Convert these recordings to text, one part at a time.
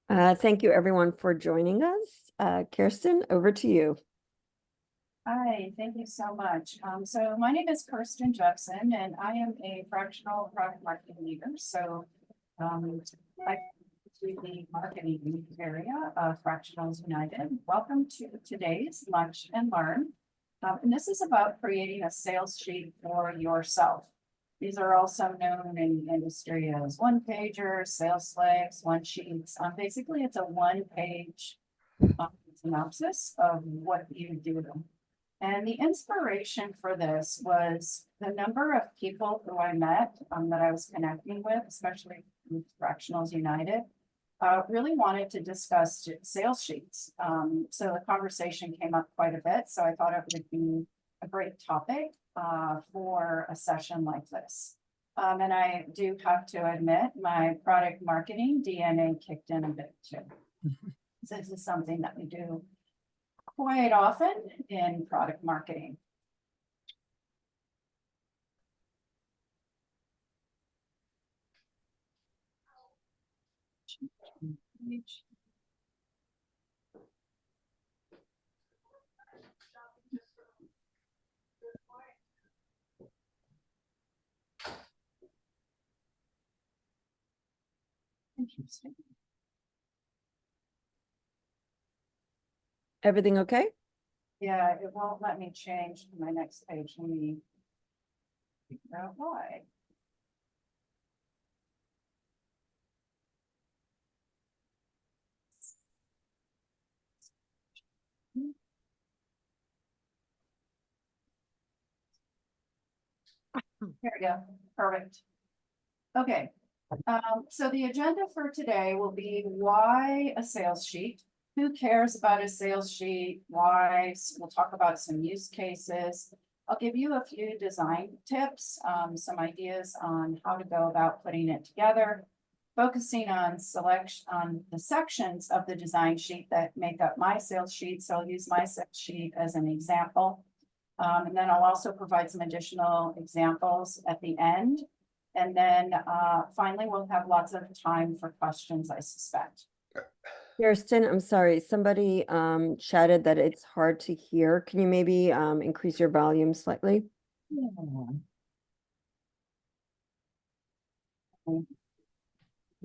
Thank you, everyone, for joining us. Kirsten, over to you. Hi, thank you so much. So my name is Kirsten Judson, and I am a fractional product marketing leader. So I do the marketing area of Fractionals United. Welcome to today's Lunch and Learn. And this is about creating a sales sheet for yourself. These are also known in the industry as one-pagers, sales slides, one-sheets. Basically, it's a one-page synopsis of what you do. And the inspiration for this was the number of people who I met that I was connecting with, especially with Fractionals United, really wanted to discuss sales sheets. So the conversation came up quite a bit. So I thought it would be a great topic for a session like this. And I do have to admit my product marketing DNA kicked in a bit too. This is something that we do quite often in product marketing. Interesting. Everything okay? Yeah, it won't let me change to my next page. Let me figure out why. Here we go. Perfect. Okay. So the agenda for today will be why a sales sheet. Who cares about a sales sheet? Why? We'll talk about some use cases. I'll give you a few design tips, some ideas on how to go about putting it together, focusing on the sections of the design sheet that make up my sales sheet. So I'll use my sales sheet as an example. And then I'll also provide some additional examples at the end. And then finally, we'll have lots of time for questions, I suspect. Kirsten, I'm sorry. Somebody chatted that it's hard to hear. Can you maybe increase your volume slightly? Yeah.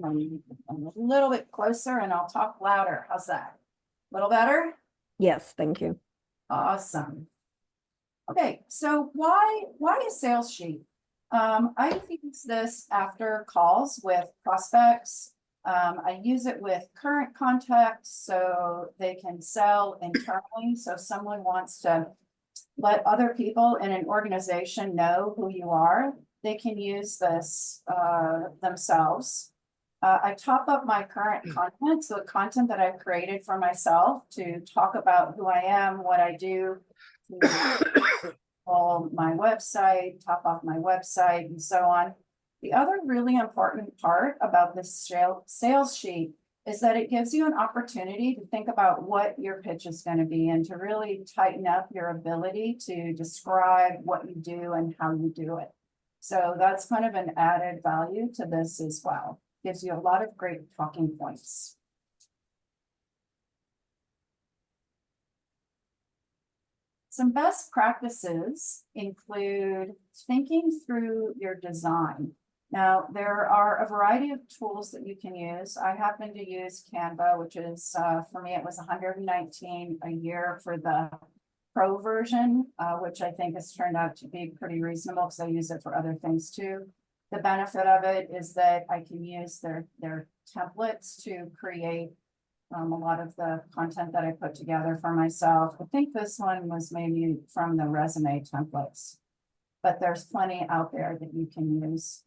A little bit closer and I'll talk louder. How's that? A little better? Yes, thank you. Awesome. Okay, so why a sales sheet? I use this after calls with prospects. I use it with current contacts so they can sell internally. So if someone wants to let other people in an organization know who you are, they can use this themselves. I top up my current content, so the content that I've created for myself to talk about who I am, what I do, my website, top off my website, and so on. The other really important part about this sales sheet is that it gives you an opportunity to think about what your pitch is going to be and to really tighten up your ability to describe what you do and how you do it. So that's kind of an added value to this as well. Gives you a lot of great talking points. Some best practices include thinking through your design. Now, there are a variety of tools that you can use. I happen to use Canva, which is, for me, it was $119 a year for the Pro version, which I think has turned out to be pretty reasonable because I use it for other things too. The benefit of it is that I can use their templates to create a lot of the content that I put together for myself. I think this one was maybe from the resume templates, but there's plenty out there that you can use.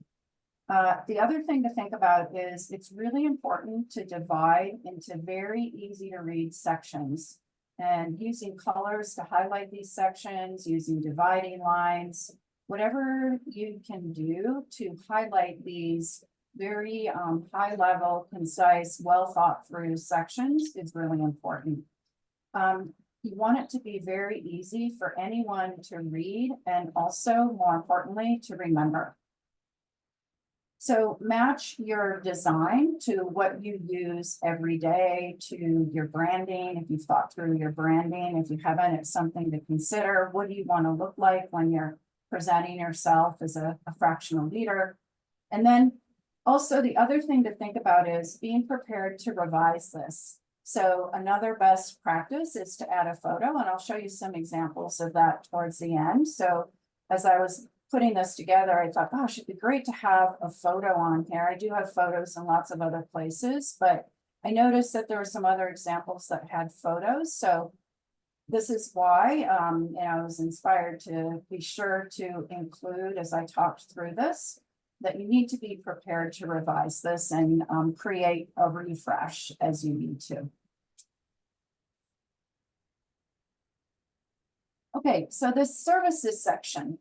The other thing to think about is it's really important to divide into very easy to read sections and using colors to highlight these sections, using dividing lines, whatever you can do to highlight these very high level, concise, well thought through sections is really important. You want it to be very easy for anyone to read and also, more importantly, to remember. So match your design to what you use every day, to your branding. If you've thought through your branding, if you haven't, it's something to consider. What do you want to look like when you're presenting yourself as a fractional leader? And then also the other thing to think about is being prepared to revise this. So another best practice is to add a photo, and I'll show you some examples of that towards the end. So as I was putting this together, I thought, gosh, it'd be great to have a photo on here. I do have photos in lots of other places, but I noticed that there were some other examples that had photos. So this is why I was inspired to be sure to include, as I talked through this, that you need to be prepared to revise this and create a refresh as you need to. Okay, so this services section.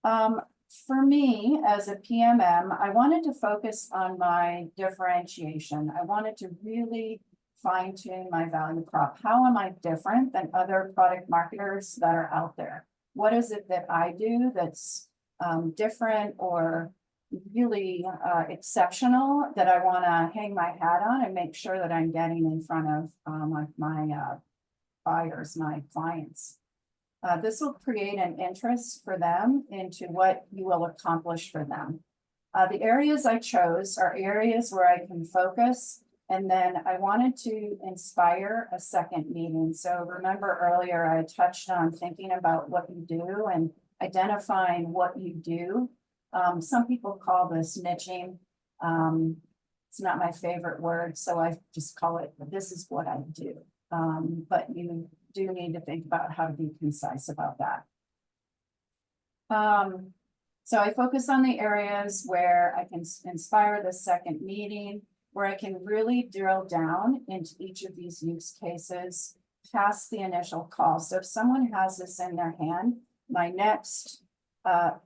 For me, as a PMM, I wanted to focus on my differentiation. I wanted to really fine tune my value prop. How am I different than other product marketers that are out there? What is it that I do that's different or really exceptional that I want to hang my hat on and make sure that I'm getting in front of my buyers, my clients? This will create an interest for them into what you will accomplish for them. The areas I chose are areas where I can focus, and then I wanted to inspire a second meeting. So remember earlier I touched on thinking about what you do and identifying what you do. Some people call this niching. It's not my favorite word, so I just call it, this is what I do. But you do need to think about how to be concise about that. So I focus on the areas where I can inspire the second meeting, where I can really drill down into each of these use cases past the initial call. So if someone has this in their hand, my next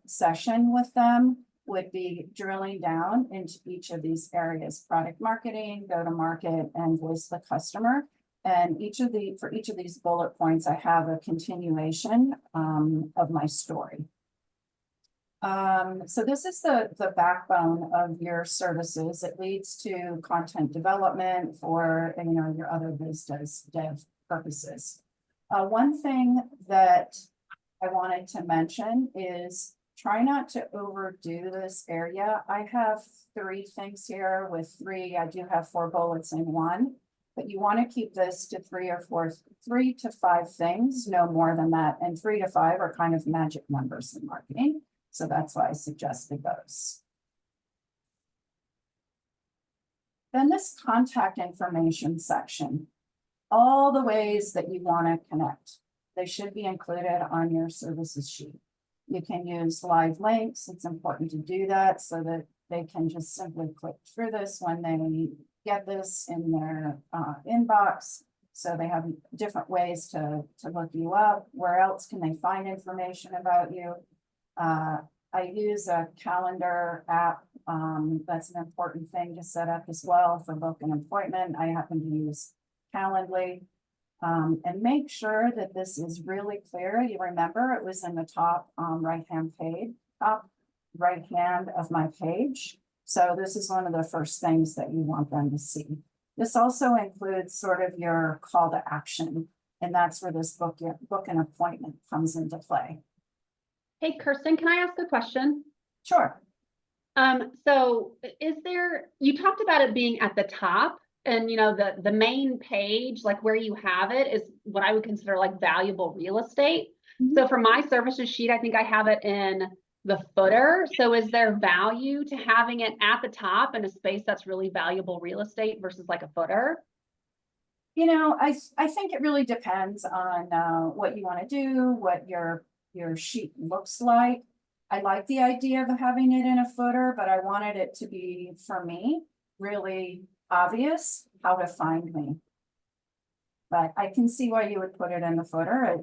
session with them would be drilling down into each of these areas: product marketing, go-to-market, and voice the customer. And for each of these bullet points, I have a continuation of my story. So this is the backbone of your services. It leads to content development for your other biz dev purposes. One thing that I wanted to mention is try not to overdo this area. I have 3 things here with 3. I do have 4 bullets in one. But you want to keep this to 3 to 5 things, no more than that. And 3 to 5 are kind of magic numbers in marketing. So that's why I suggested those. Then this contact information section, all the ways that you want to connect, they should be included on your services sheet. You can use live links. It's important to do that so that they can just simply click through this when they get this in their inbox. So they have different ways to look you up. Where else can they find information about you? I use a calendar app. That's an important thing to set up as well for book an appointment. I happen to use Calendly. And make sure that this is really clear. You remember it was in the top right-hand of my page. So this is one of the first things that you want them to see. This also includes sort of your call to action, and that's where this book an appointment comes into play. Hey, Kirsten, can I ask a question? Sure. So you talked about it being at the top, and the main page, like where you have it, is what I would consider like valuable real estate. Mm-hmm. So for my services sheet, I think I have it in the footer. So is there value to having it at the top in a space that's really valuable real estate versus like a footer? I think it really depends on what you want to do, what your sheet looks like. I like the idea of having it in a footer, but I wanted it to be, for me, really obvious how to find me. But I can see why you would put it in the footer.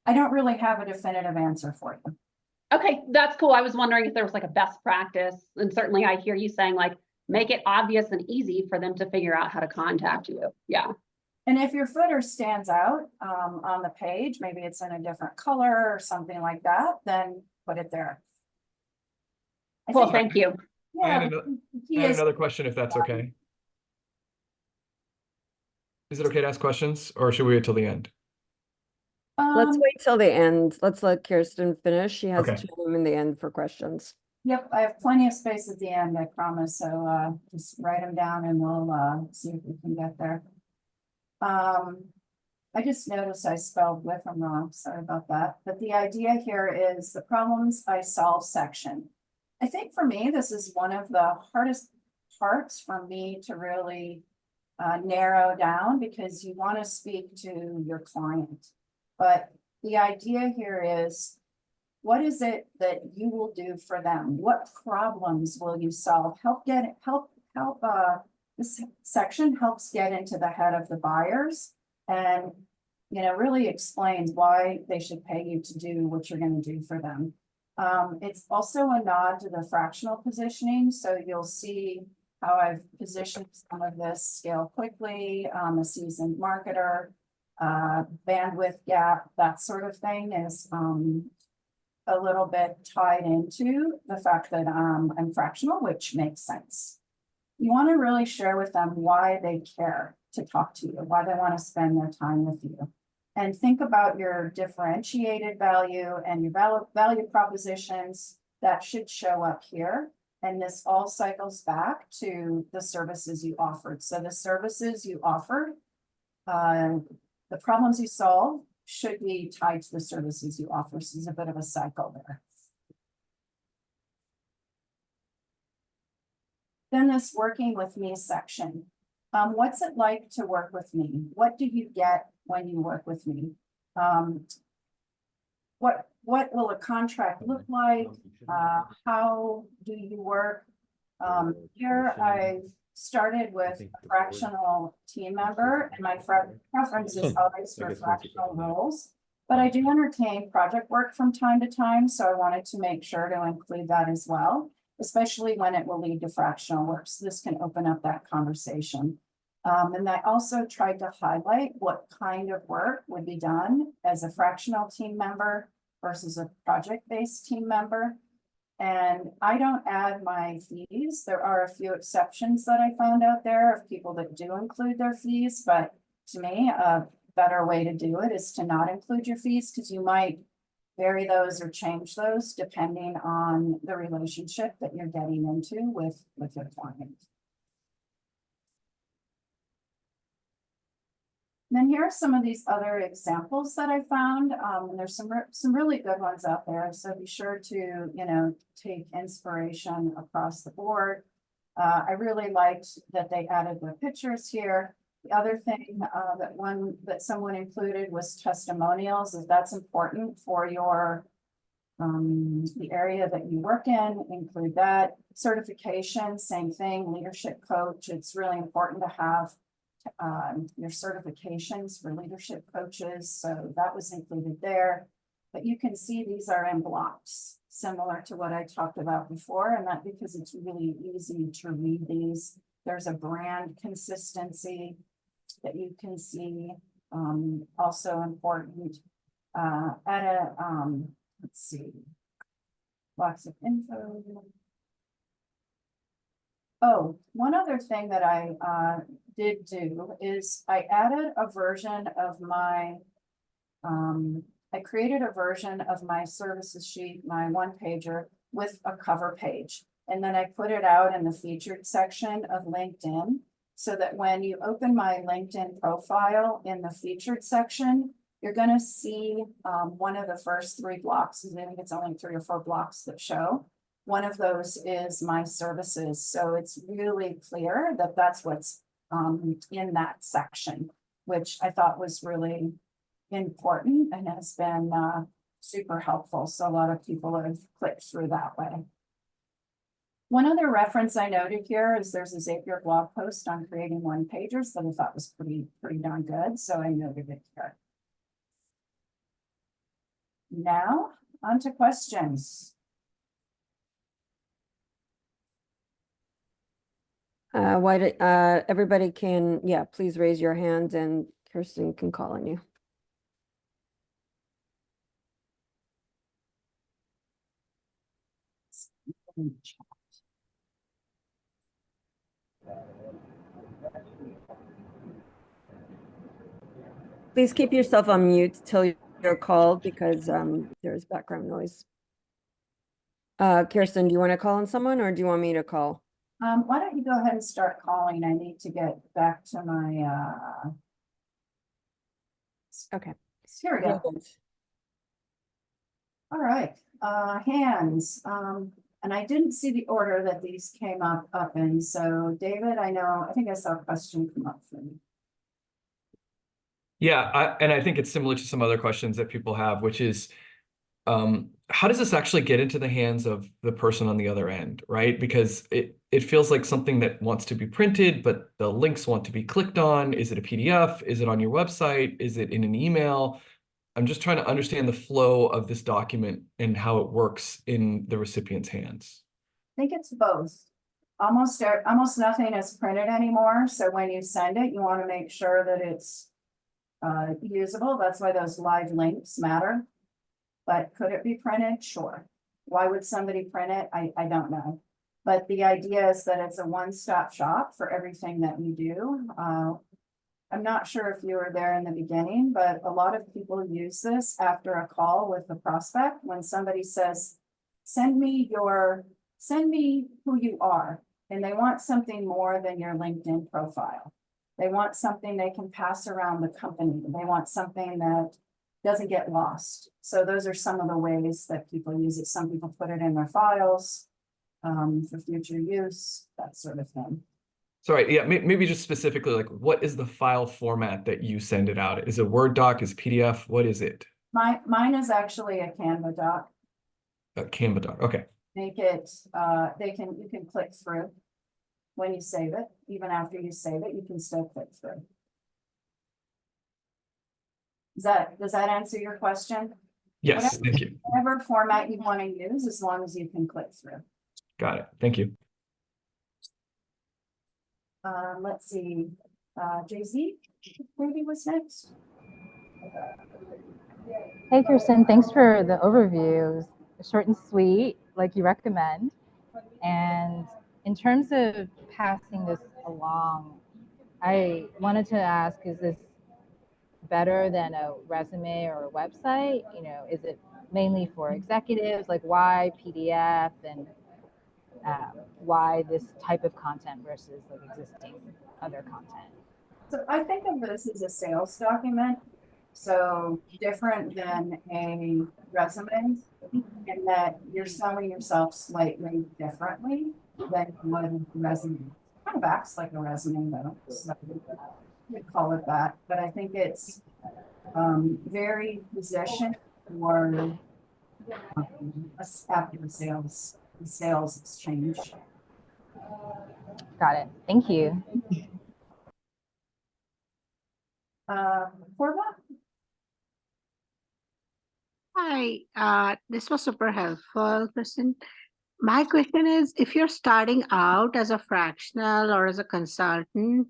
I don't really have a definitive answer for you. Okay, that's cool. I was wondering if there was like a best practice, and certainly I hear you saying like, make it obvious and easy for them to figure out how to contact you. Yeah. And if your footer stands out on the page, maybe it's in a different color or something like that, then put it there. I Cool, think, thank you. I had yeah, ano- the key I had is, another question, if that's okay. Is it okay to ask questions, or should we wait till the end? Let's wait till the end. Let's let Kirsten finish. She has Okay. time in the end for questions. yep, I have plenty of space at the end, I promise, so, just write them down and we'll, see if we can get there. I just noticed I spelled Wickham wrong, sorry about that, but the idea here is the problems I solve section. I think for me, this is one of the hardest parts for me to really narrow down because you want to speak to your client. But the idea here is, what is it that you will do for them? What problems will you solve? This section helps get into the head of the buyers and, you know, really explains why they should pay you to do what you're going to do for them. It's also a nod to the fractional positioning, so you'll see how I've positioned some of this scale quickly, a seasoned marketer, bandwidth gap, that sort of thing is a little bit tied into the fact that I'm fractional, which makes sense. You want to really share with them why they care to talk to you, why they want to spend their time with you. And think about your differentiated value and your value propositions that should show up here. And this all cycles back to the services you offered. So the services you offered, the problems you solve should be tied to the services you offer. So there's a bit of a cycle there. Then this working with me section. What's it like to work with me? What do you get when you work with me? What will a contract look like? How do you work? Here I've started with a fractional team member, and my preference is always for fractional roles. But I do entertain project work from time to time, so I wanted to make sure to include that as well, especially when it will lead to fractional work. So this can open up that conversation. And I also tried to highlight what kind of work would be done as a fractional team member versus a project-based team member. And I don't add my fees. There are a few exceptions that I found out there of people that do include their fees, but to me, a better way to do it is to not include your fees because you might vary those or change those depending on the relationship that you're getting into with your client. Then here are some of these other examples that I found. And there's some really good ones out there. So be sure to, you know, take inspiration across the board. I really liked that they added the pictures here. The other thing that someone included was testimonials. If that's important for your the area that you work in, include that. Certification, same thing. Leadership coach. It's really important to have your certifications for leadership coaches. So that was included there. But you can see these are in blocks, similar to what I talked about before, and that because it's really easy to read these. There's a brand consistency that you can see, also important. Let's see, lots of info. Oh, one other thing that I did do is I added a version of my, I created a version of my services sheet, my one pager with a cover page. And then I put it out in the featured section of LinkedIn so that when you open my LinkedIn profile in the featured section, you're going to see one of the first 3 blocks. I think it's only 3 or 4 blocks that show. One of those is my services. So it's really clear that that's what's in that section, which I thought was really important and has been super helpful. So a lot of people have clicked through that way. One other reference I noted here is there's a Zapier blog post on creating one-pagers that I thought was pretty darn good. So I noted it here. Now, on to questions. Everybody can, yeah, please raise your hand and Kirsten can call on you. Please keep yourself on mute till you're called because there's background noise. Kirsten, do you want to call on someone or do you want me to call? Why don't you go ahead and start calling? I need to get back to my, Okay. here we go. All right, hands. And I didn't see the order that these came up in. So David, I think I saw a question come up for you. Yeah, and I think it's similar to some other questions that people have, which is, how does this actually get into the hands of the person on the other end, right? Because it feels like something that wants to be printed, but the links want to be clicked on. Is it a PDF? Is it on your website? Is it in an email? I'm just trying to understand the flow of this document and how it works in the recipient's hands. I think it's both. Almost nothing is printed anymore. So when you send it, you want to make sure that it's usable. That's why those live links matter. But could it be printed? Sure. Why would somebody print it? I don't know. But the idea is that it's a one-stop shop for everything that we do. I'm not sure if you were there in the beginning, but a lot of people use this after a call with the prospect. When somebody says, send me who you are, and they want something more than your LinkedIn profile. They want something they can pass around the company. They want something that doesn't get lost. So those are some of the ways that people use it. Some people put it in their files for future use, that sort of thing. Sorry, yeah, maybe just specifically, like, what is the file format that you send it out? Is it Word doc? Is PDF? What is it? Mine is actually a Canva doc. A Canva doc. Okay. Make it, you can click through when you save it. Even after you save it, you can still click through. Does that answer your question? Yes, thank you. Whatever format you want to use, as long as you can click through. Got it. Thank you. Let's see, Jay-Z maybe was next. Hey, Kirsten, thanks for the overview. It was short and sweet, like you recommend. And in terms of passing this along, I wanted to ask, is this better than a resume or a website? You know, is it mainly for executives? Like why PDF and why this type of content versus like existing other content? So I think of this as a sales document. So different than a resume in that you're selling yourself slightly differently than you would a resume. Kind of acts like a resume though. So we call it that, but I think it's very positioned for after the sales exchange. Got it. Thank you. Corva? Hi, this was super helpful, Kristen. My question is, if you're starting out as a fractional or as a consultant,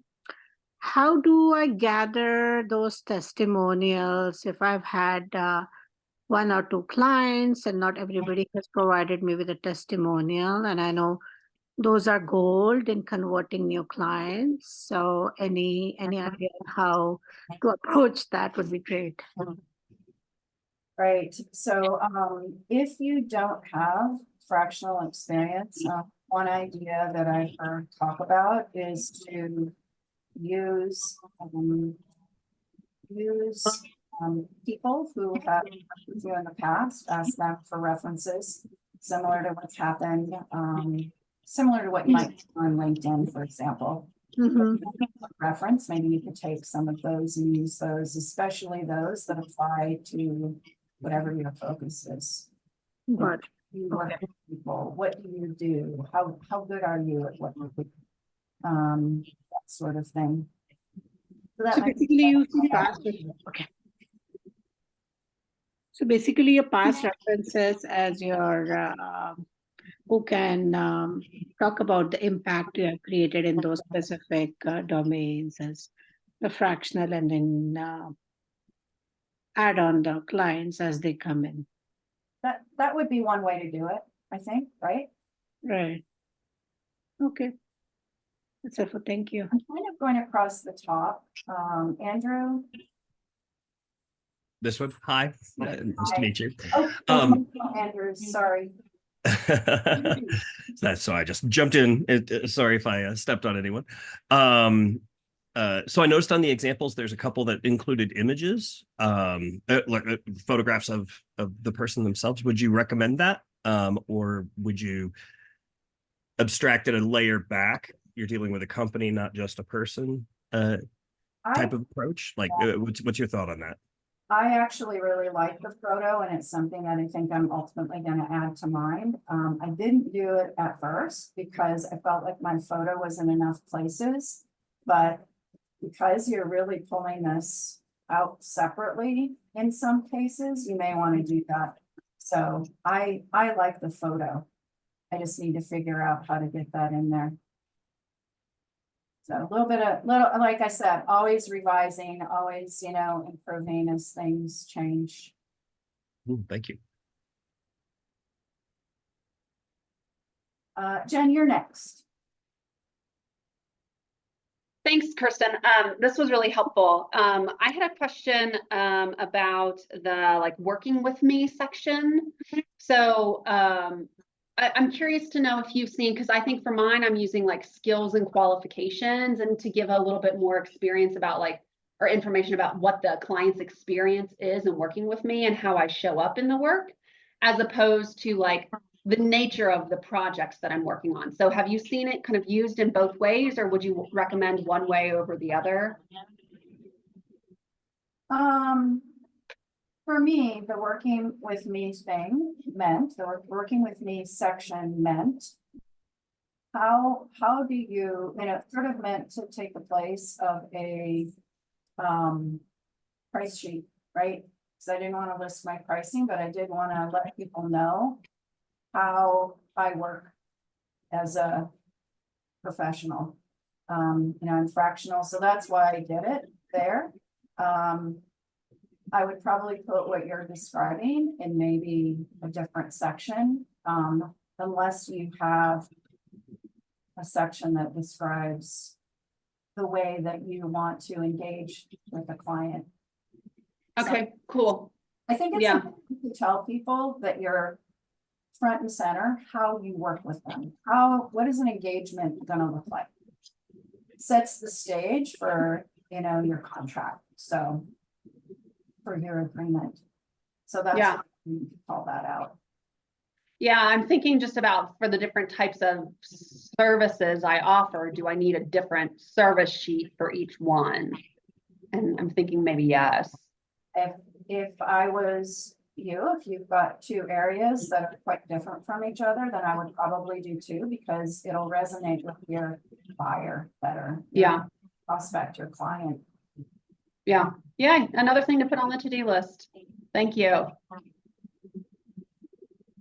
how do I gather those testimonials if I've had one or two clients and not everybody has provided me with a testimonial? And I know those are gold in converting new clients. So any idea on how to approach that would be great. Right. So if you don't have fractional experience, one idea that I've heard talk about is to use people who have worked with you in the past, ask them for references, similar to what's happened, similar to what you might do on LinkedIn, for example. Reference, maybe you could take some of those and use those, especially those that apply to whatever your focus is. But You work with people, what do you do? How good are you at what you do? That sort of thing. So that So might basically you see past, okay. So basically your past references as your who can talk about the impact you have created in those specific domains as the fractional, and then add on the clients as they come in. that would be one way to do it, I think, right? Right. Okay. That's helpful. Thank you. I'm kind of going across the top. Andrew? This one. Hi. Nice to meet you. Oh, Andrew, sorry. So I just jumped in. Sorry if I stepped on anyone. So I noticed on the examples, there's a couple that included images, photographs of the person themselves. Would you recommend that? Or would you abstract it a layer back? You're dealing with a company, not just a person type of approach. Like, what's your thought on that? I actually really like the photo, and it's something that I think I'm ultimately going to add to mine. I didn't do it at first because I felt like my photo was in enough places, but because you're really pulling this out separately in some cases, you may want to do that. So I like the photo. I just need to figure out how to get that in there. So a little, like I said, always revising, always, improving as things change. Thank you. Jen, you're next. Thanks, Kirsten. This was really helpful. I had a question about the working with me section. So I'm curious to know if you've seen, because I think for mine, I'm using skills and qualifications, and to give a little bit more experience about or information about what the client's experience is in working with me and how I show up in the work, as opposed to the nature of the projects that I'm working on. So have you seen it kind of used in both ways, or would you recommend one way over the other? For me, the working with me thing meant, the working with me section meant, how do you, it sort of meant to take the place of a price sheet, right? Because I didn't want to list my pricing, but I did want to let people know how I work as a professional. I'm fractional, so that's why I did it there. I would probably put what you're describing in maybe a different section, unless you have a section that describes the way that you want to engage with the client. Okay, cool. I think it's Yeah. important to tell people that you're front and center, how you work with them. What is an engagement going to look like? It sets the stage for, your contract. So for your agreement. So that's Yeah. you need to call that out. Yeah, I'm thinking just about for the different types of services I offer, do I need a different service sheet for each one? And I'm thinking maybe yes. If I was you, if you've got two areas that are quite different from each other, then I would probably do two, because it'll resonate with your buyer better. Yeah. Prospect, your client. Yeah. Yeah. Another thing to put on the to-do list. Thank you.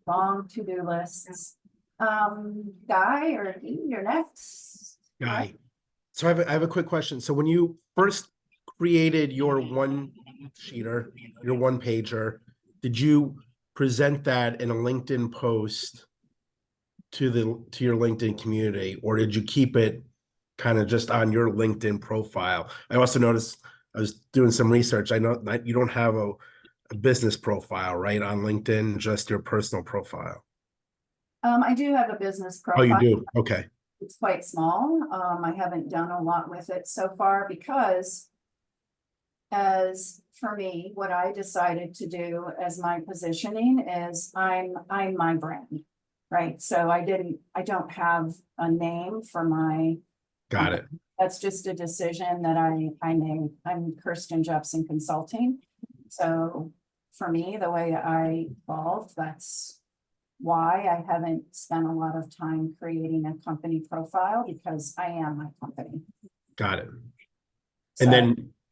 Long to-do lists. Guy or Dee, you're next. Guy. So I have a quick question. So when you first created your one sheeter, your one pager, did you present that in a LinkedIn post to your LinkedIn community, or did you keep it kind of just on your LinkedIn profile? I also noticed, I was doing some research. I know that you don't have a business profile, right, on LinkedIn, just your personal profile. I do have a business Oh, profile. you do? Okay. It's quite small. I haven't done a lot with it so far because, as for me, what I decided to do as my positioning is I'm my brand, right? So I don't have a name for my. Got it. That's just a decision that I made. I'm Kirsten Jepson Consulting. So for me, the way I evolved, that's why I haven't spent a lot of time creating a company profile, because I am my company. Got it. So,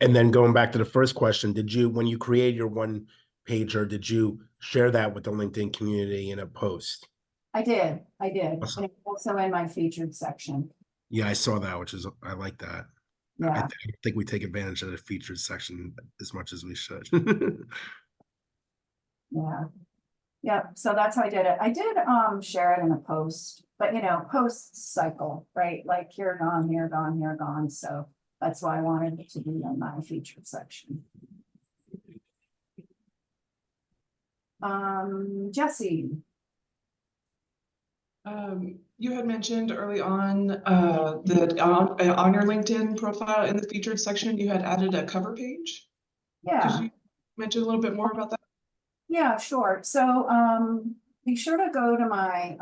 And then going back to the first question, when you created your one pager, did you share that with the LinkedIn community in a post? I did. Awesome. And it's also in my featured section. Yeah, I saw that, I like that. I Yeah. think we take advantage of the featured section as much as we should. Yeah. Yeah, so that's how I did it. I did share it in a post, but posts cycle, right? Like here gone, here gone, here gone. So that's why I wanted it to be in my featured section. Jesse. You had mentioned early on that on your LinkedIn profile in the featured section, you had added a cover page. Yeah. Could you mention a little bit more about that? Yeah, sure. So be sure to go to my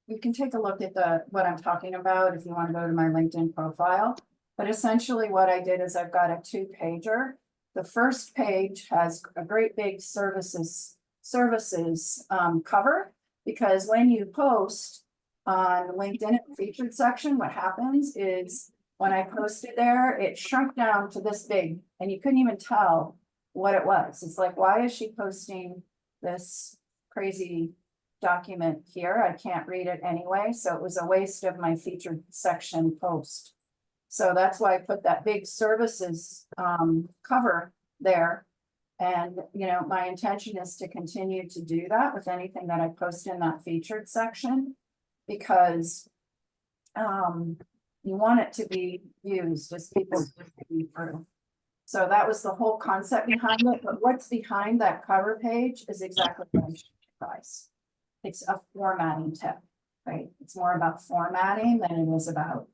you can take a look at what I'm talking about if you want to go to my LinkedIn profile. But essentially what I did is I've got a 2-pager. The first page has a great big services cover, because when you post on LinkedIn in the featured section, what happens is when I posted there, it shrunk down to this big and you couldn't even tell what it was. It's like, why is she posting this crazy document here? I can't read it anyway. So it was a waste of my featured section post. So that's why I put that big services cover there. And, my intention is to continue to do that with anything that I post in that featured section, because you want it to be used as people read through. So that was the whole concept behind it. But what's behind that cover page is exactly what I showed you guys. It's a formatting tip, right? It's more about formatting than it is about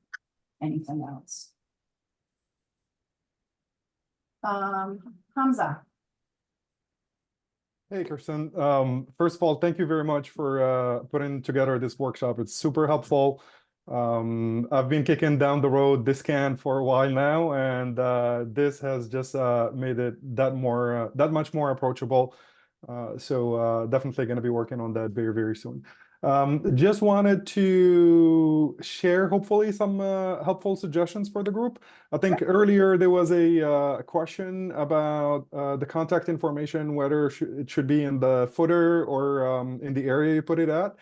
anything else. Hamza. Hey, Kirsten. First of all, thank you very much for putting together this workshop. It's super helpful. I've been kicking down the road this can for a while now, and this has just made it that much more approachable. So definitely going to be working on that very, very soon. Just wanted to share, hopefully, some helpful suggestions for the group. I think earlier there was a question about the contact information, whether it should be in the footer or in the area you put it at.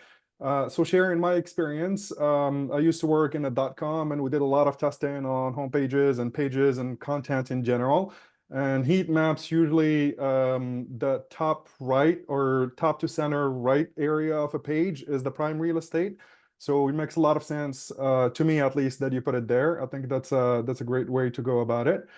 So sharing my experience, I used to work in a .com, and we did a lot of testing on homepages and pages and content in general. And heat maps usually the top right or top to center right area of a page is the prime real estate. So it makes a lot of sense to me, at least, that you put it there. I think that's a great way to go about it.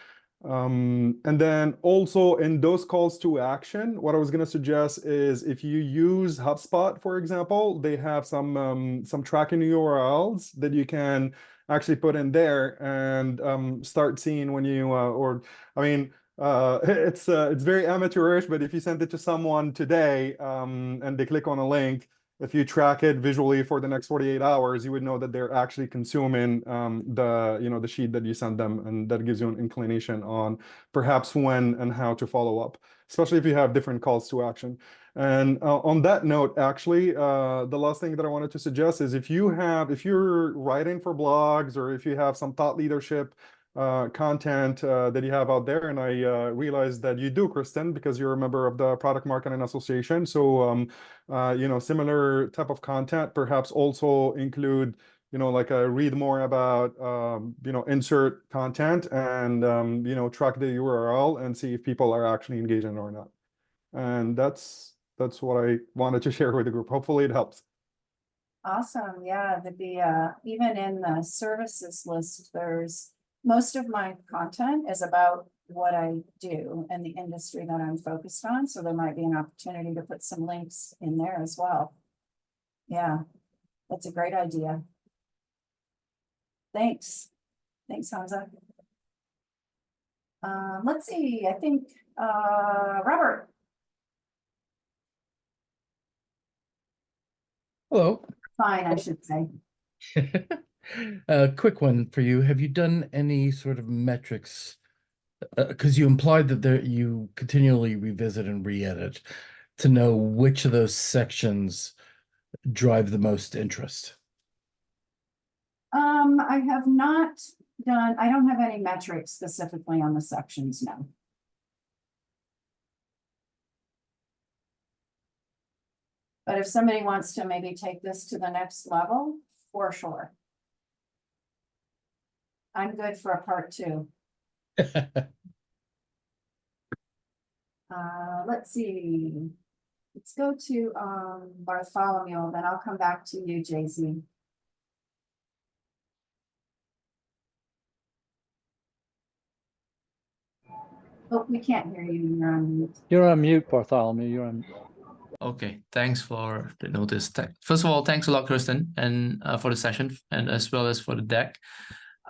And then also in those calls to action, what I was going to suggest is if you use HubSpot, for example, they have some tracking URLs that you can actually put in there and start seeing when you it's very amateurish, but if you send it to someone today and they click on a link, if you track it visually for the next 48 hours, you would know that they're actually consuming the sheet that you send them, and that gives you an inclination on perhaps when and how to follow up, especially if you have different calls to action. And on that note, actually, the last thing that I wanted to suggest is if you're writing for blogs, or if you have some thought leadership content that you have out there, and I realized that you do, Kristen, because you're a member of the Product Marketing Association. So similar type of content, perhaps also include like a read more about insert content and track the URL and see if people are actually engaging or not. And that's what I wanted to share with the group. Hopefully it helps. Awesome. Yeah, even in the services list, most of my content is about what I do and the industry that I'm focused on. So there might be an opportunity to put some links in there as well. Yeah, that's a great idea. Thanks. Thanks, Hamza. Let's see, I think Robert. Hello. Fine, I should say. A quick one for you. Have you done any sort of metrics? Because you implied that you continually revisit and re-edit to know which of those sections drive the most interest. I have not done, I don't have any metrics specifically on the sections now. But if somebody wants to maybe take this to the next level, for sure. I'm good for a part 2. Let's see. let's go to Bartholomew, then I'll come back to you, Jay-Z. Oh, we can't hear you. You're on mute. You're on mute, Bartholomew. You're on. Okay, thanks for the notice. First of all, thanks a lot, Kirsten, and for the session, and as well as for the deck.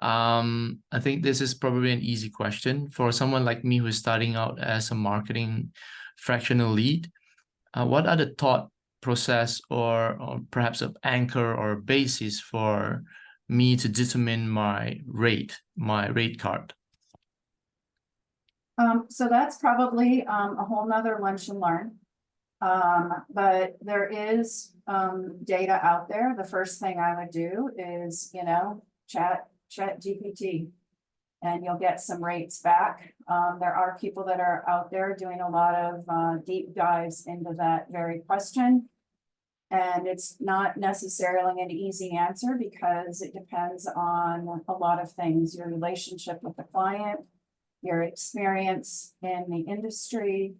I think this is probably an easy question for someone like me who is starting out as a marketing fractional lead. What are the thought process or perhaps an anchor or basis for me to determine my rate card? So that's probably a whole nother lunch and learn. But there is data out there. The first thing I would do is, chat GPT, and you'll get some rates back. There are people that are out there doing a lot of deep dives into that very question. And it's not necessarily an easy answer because it depends on a lot of things, your relationship with the client, your experience in the industry,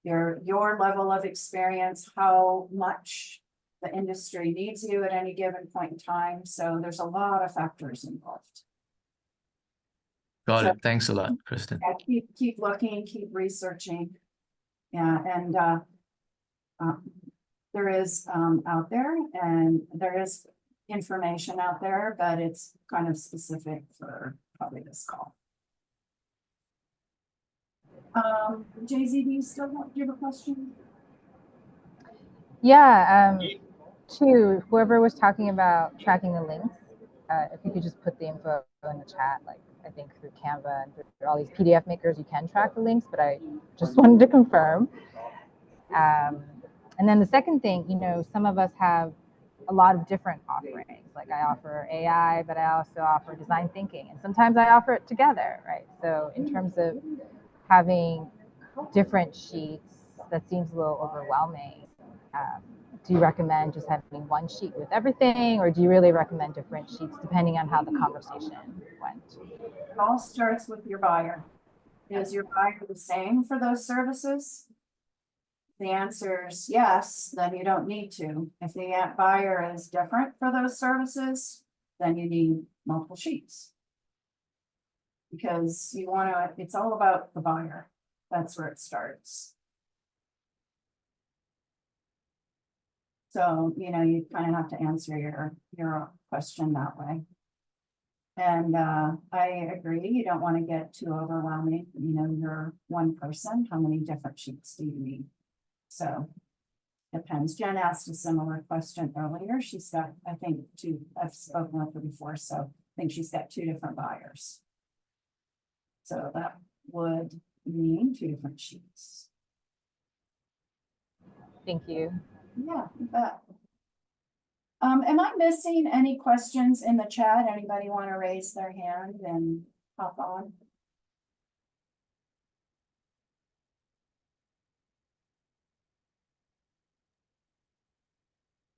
your level of experience, how much the industry needs you at any given point in time. So there's a lot of factors involved. Got it. Thanks a lot, Kirsten. Yeah, keep looking, keep researching. Yeah, and there is out there, and there is information out there, but it's kind of specific for probably this call. Jay-Z, do you have a question? Yeah, to whoever was talking about tracking the links, if you could just put the info in the chat, like I think through Canva and through all these PDF makers, you can track the links, but I just wanted to confirm. And then the second thing, some of us have a lot of different offerings. Like I offer AI, but I also offer design thinking, and sometimes I offer it together, right? So in terms of having different sheets, that seems a little overwhelming. Do you recommend just having one sheet with everything, or do you really recommend different sheets depending on how the conversation went? It all starts with your buyer. Is your buyer the same for those services? If the answer is yes, then you don't need to. If the buyer is different for those services, then you need multiple sheets. Because it's all about the buyer. That's where it starts. So, you kind of have to answer your question that way. And I agree, you don't want to get too overwhelming. You're one person, how many different sheets do you need? So depends. Jen asked a similar question earlier. She's got, I think, I've spoken with her before, so I think she's got 2 different buyers. So that would mean 2 different sheets. Thank you. Yeah, you bet. Am I missing any questions in the chat? Anybody want to raise their hand and hop on?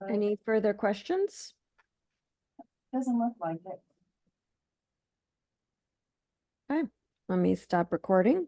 Any further questions? Doesn't look like it. Okay, let me stop recording.